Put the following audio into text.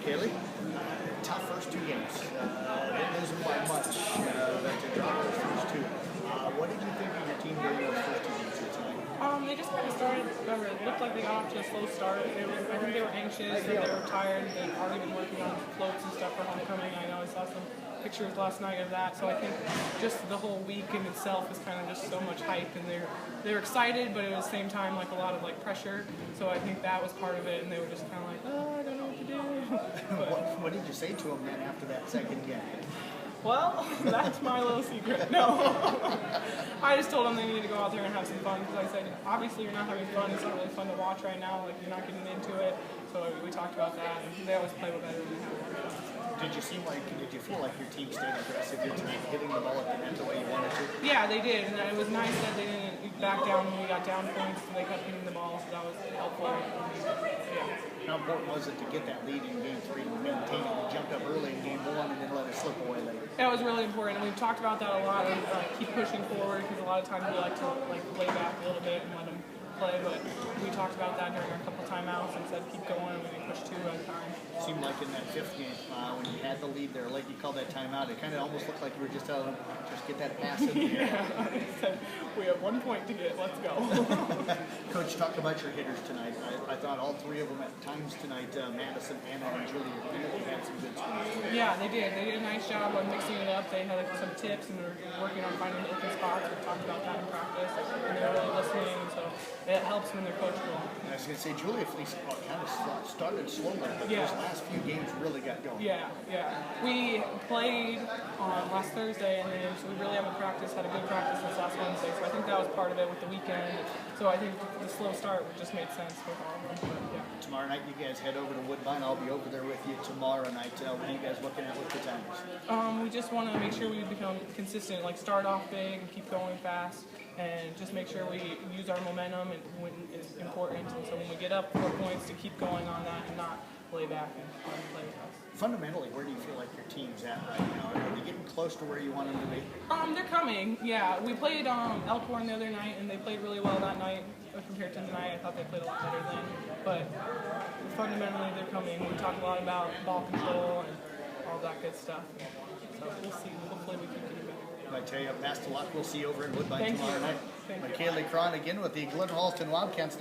McKaylie. Tough first two games. Didn't lose them by much, but to drop those first two. What did you think of your team during those first two games here tonight? They just kind of started, it looked like they got off to a slow start. I think they were anxious, they were tired, they'd already been working on floats and stuff for homecoming. I know I saw some pictures last night of that, so I think just the whole week in itself is kind of just so much hype, and they're excited, but at the same time like a lot of like pressure, so I think that was part of it, and they were just kind of like, oh, I don't know what to do. What did you say to them then after that second game? Well, that's my little secret. No. I just told them they needed to go out there and have some fun, because I said, obviously you're not having fun, it's not really fun to watch right now, like you're not getting into it, so we talked about that, and they always play with better than they have. Did you feel like your team stayed aggressive here tonight, hitting the ball at the net the way you wanted to? Yeah, they did, and it was nice that they didn't back down when we got down points, and they kept hitting the ball, so that was helpful. Yeah. How important was it to get that lead in game 3 and maintain it? You jumped up early in game 1 and then let it slip away later. That was really important, and we've talked about that a lot, and keep pushing forward, because a lot of times we like to lay back a little bit and let them play, but we talked about that during our couple timeouts and said keep going, and we didn't push 2 at a time. It seemed like in that 5th game, when you had the lead there, like you called that timeout, it kind of almost looked like you were just telling them, just get that pass in there. Yeah, I said, we have 1 point to get, let's go. Coach, talk about your hitters tonight. I thought all 3 of them at times tonight, Madison, Anna, and Julia, really had some good spots. Yeah, they did. They did a nice job on mixing it up. They had some tips, and they're working on finding open spots. We talked about that in practice, and they're really listening, so it helps when they're coachable. I was going to say, Julia Fleece kind of started slowly, but yeah. those last few games really got going. Yeah. We played on last Thursday, and then so we really haven't practiced, had a good practice since last Wednesday, so I think that was part of it with the weekend. So I think the slow start just made sense with all of them. But, yeah. Tomorrow night you guys head over to Woodbine. I'll be over there with you tomorrow night. What are you guys looking at with the Tigers? We just want to make sure we become consistent, like start off big and keep going fast, and just make sure we use our momentum and when it's important. And so when we get up 4 points, to keep going on that and not lay back and play with us. Fundamentally, where do you feel like your team's at right now? Are they getting close to where you want them to be? They're coming, yeah. We played Elkhorn the other night, and they played really well that night compared to tonight. I thought they played a lot better then. But fundamentally, they're coming. We talk a lot about ball control and all that good stuff. So we'll see. Hopefully we can get better. I tell you, best of luck. We'll see you over in Woodbine tomorrow night. Thank you. McKaylie Croghan again with the Glidden Ralston Wildcats.